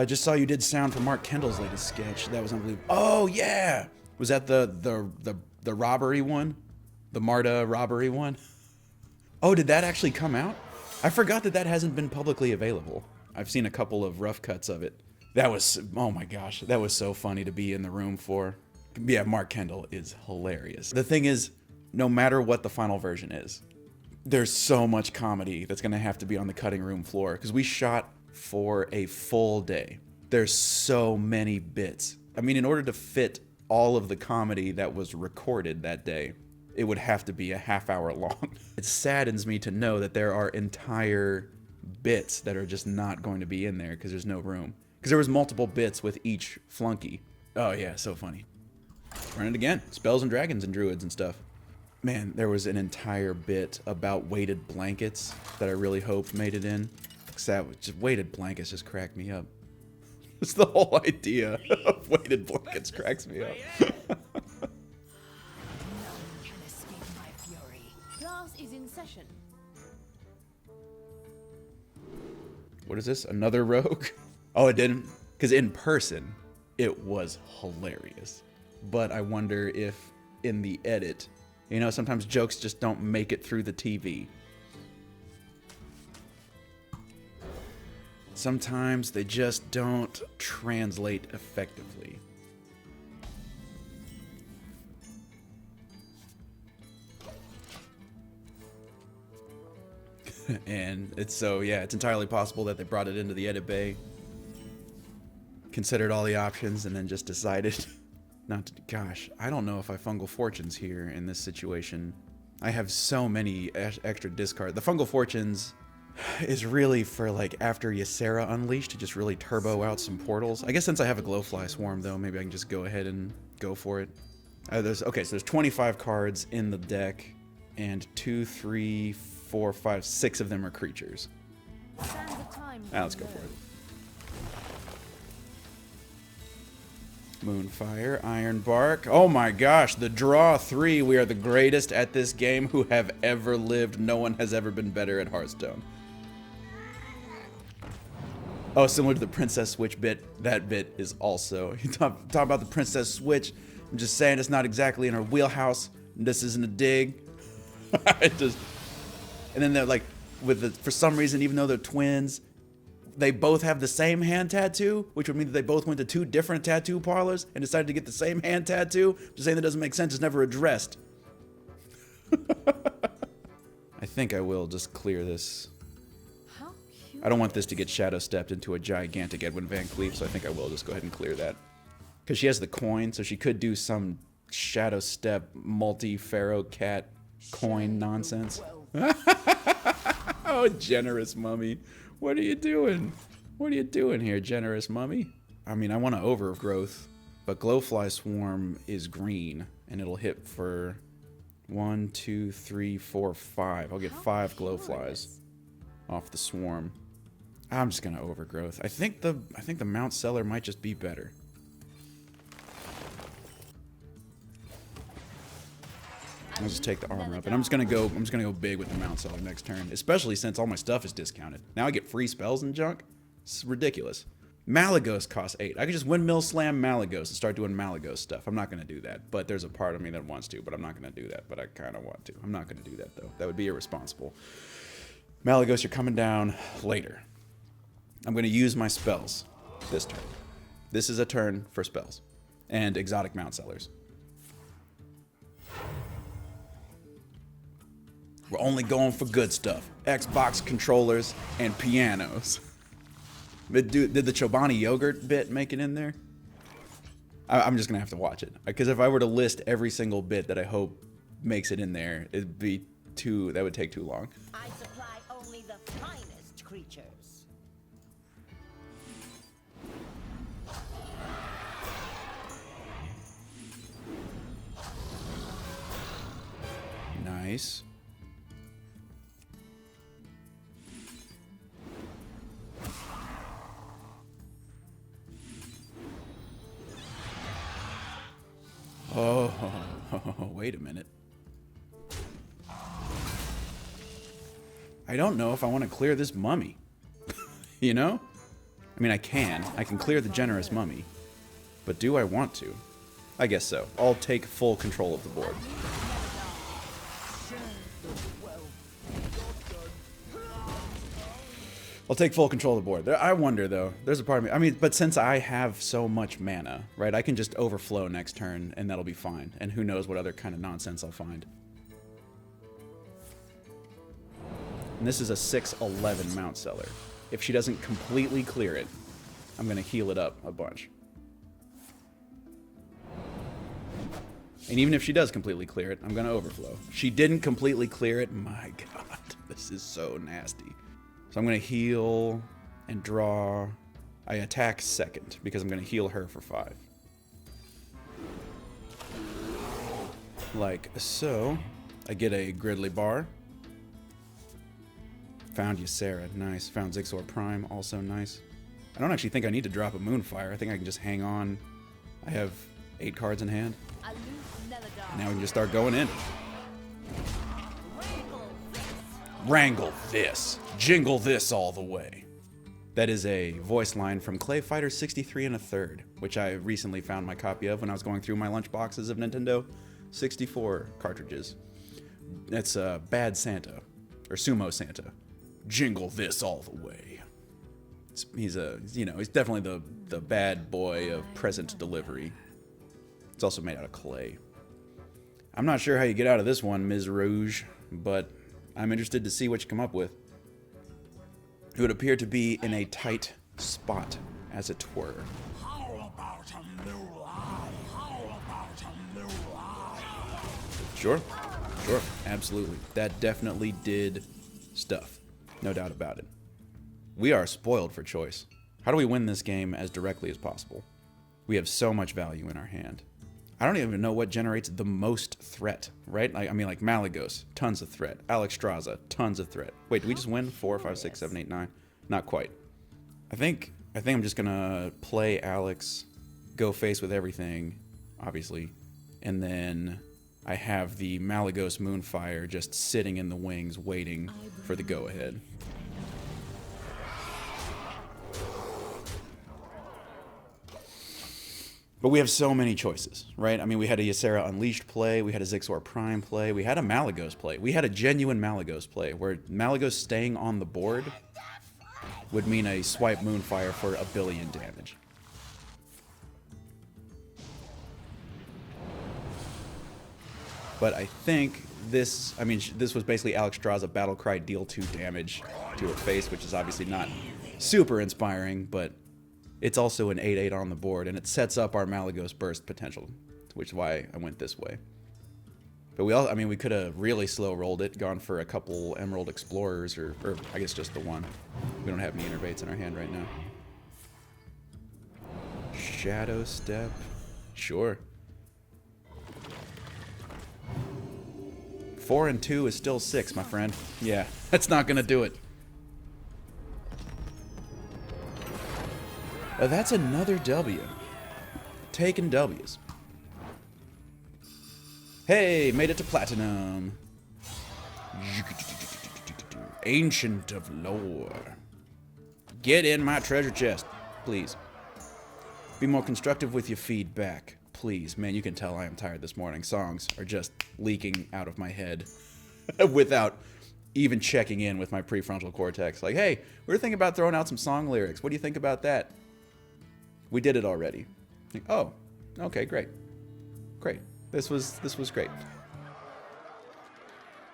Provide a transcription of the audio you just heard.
Just saw you did sound for Mark Kendall's latest sketch. That was unbelievable. Oh yeah, was that the robbery one, the Marta robbery one? Oh, did that actually come out? I forgot that that hasn't been publicly available. I've seen a couple of rough cuts of it. That was, oh my gosh, that was so funny to be in the room for. Yeah, Mark Kendall is hilarious. The thing is, no matter what the final version is, there's so much comedy that's gonna have to be on the cutting room floor, because we shot for a full day. There's so many bits. I mean, in order to fit all of the comedy that was recorded that day, it would have to be a half-hour long. It saddens me to know that there are entire bits that are just not going to be in there because there's no room. Because there was multiple bits with each flunky. Oh yeah, so funny. Run it again. Spells and dragons and druids and stuff. Man, there was an entire bit about weighted blankets that I really hoped made it in. Because that was just, weighted blankets just cracked me up. Just the whole idea of weighted blankets cracks me up. Session. What is this? Another rogue? Oh, it didn't? Because in person, it was hilarious. But I wonder if in the edit, you know, sometimes jokes just don't make it through the TV. Sometimes they just don't translate effectively. And it's so, yeah, it's entirely possible that they brought it into the edit bay, considered all the options, and then just decided not to. Gosh, I don't know if I fungal fortunes here in this situation. I have so many extra discard. The fungal fortunes is really for like after Ysera Unleashed to just really turbo out some portals. I guess since I have a glowfly swarm though, maybe I can just go ahead and go for it. Okay, so there's 25 cards in the deck, and 2, 3, 4, 5, 6 of them are creatures. Let's go for it. Moonfire, Ironbark. Oh my gosh, the draw 3. We are the greatest at this game who have ever lived. No one has ever been better at Hearthstone. Oh, similar to the Princess Switch bit. That bit is also. You talk about the Princess Switch. I'm just saying it's not exactly in our wheelhouse. This isn't a dig. It just. And then they're like, for some reason, even though they're twins, they both have the same hand tattoo, which would mean that they both went to 2 different tattoo parlors and decided to get the same hand tattoo. Just saying that doesn't make sense. It's never addressed. I think I will just clear this. I don't want this to get shadow stepped into a gigantic Edwin Van Cleef, so I think I will just go ahead and clear that. Because she has the coin, so she could do some shadow step multi-pharaoh cat coin nonsense. Oh, generous mummy. What are you doing? What are you doing here, generous mummy? I mean, I want to overgrowth, but glowfly swarm is green, and it'll hit for 1, 2, 3, 4, 5. I'll get 5 glowflies off the swarm. I'm just gonna overgrowth. I think the Mount Cellar might just be better. I'll just take the armor up, and I'm just gonna go big with the Mount Cellar next turn, especially since all my stuff is discounted. Now I get free spells and junk. It's ridiculous. Malagos costs 8. I could just windmill slam Malagos and start doing Malagos stuff. I'm not gonna do that, but there's a part of me that wants to, but I'm not gonna do that, but I kind of want to. I'm not gonna do that though. That would be irresponsible. Malagos, you're coming down later. I'm gonna use my spells this turn. This is a turn for spells and exotic Mount Cellars. We're only going for good stuff. Xbox controllers and pianos. Did the Chobani yogurt bit make it in there? I'm just gonna have to watch it. Because if I were to list every single bit that I hope makes it in there, it'd be that would take too long. I supply only the finest creatures. Nice. Oh, wait a minute. I don't know if I want to clear this mummy. You know? I mean, I can clear the generous mummy. But do I want to? I guess so. I'll take full control of the board. I'll take full control of the board. I wonder, though. There's a part of me. I mean, but since I have so much mana, right, I can just overflow next turn, and that'll be fine. And who knows what other kind of nonsense I'll find. And this is a 6/11 Mount Seller. If she doesn't completely clear it, I'm going to heal it up a bunch. And even if she does completely clear it, I'm going to overflow. She didn't completely clear it. My God, this is so nasty. So I'm going to heal and draw. I attack second because I'm going to heal her for 5. Like so. I get a Gridley Bar. Found Ysera, nice. Found Zigzor Prime, also nice. I don't actually think I need to drop a Moonfire. I think I can just hang on. I have 8 cards in hand. And now we can just start going in. Wrangle this. Jingle this all the way. That is a voice line from Clay Fighter 63 1/3, which I recently found my copy of when I was going through my lunch boxes of Nintendo 64 cartridges. That's Bad Santa, or Sumo Santa. Jingle this all the way. He's definitely the bad boy of present delivery. It's also made out of clay. I'm not sure how you get out of this one, Ms. Rouge, but I'm interested to see what you come up with. It would appear to be in a tight spot, as it were. How about a new lie? How about a new lie? Sure, absolutely. That definitely did stuff. No doubt about it. We are spoiled for choice. How do we win this game as directly as possible? We have so much value in our hand. I don't even know what generates the most threat, right? Like Malygos, tons of threat. Alexstrasza, tons of threat. Wait, did we just win? 4, 5, 6, 7, 8, 9? Not quite. I think I'm just gonna play Alex, go face with everything, obviously, and then I have the Malygos Moonfire just sitting in the wings waiting for the go-ahead. But we have so many choices, right? I mean, we had a Ysera Unleashed play, we had a Zigzor Prime play, we had a Malygos play. We had a genuine Malygos play, where Malygos staying on the board would mean a swipe Moonfire for 1 billion damage. But I think this was basically Alexstrasza Battlecry deal 2 damage to her face, which is obviously not super inspiring, but it's also an 8/8 on the board, and it sets up our Malygos burst potential, which is why I went this way. But we could have really slow rolled it, gone for a couple Emerald Explorers, or I guess just the one. We don't have any Innervates in our hand right now. Shadow Step, sure. 4 and 2 is still 6, my friend. Yeah, that's not gonna do it. That's another W. Taking W's. Hey, made it to Platinum. Ancient of Lore. Get in my treasure chest, please. Be more constructive with your feedback, please. Man, you can tell I am tired this morning. Songs are just leaking out of my head without even checking in with my prefrontal cortex. Like, hey, we were thinking about throwing out some song lyrics. What do you think about that? We did it already. Oh, okay, great. Great. This was great.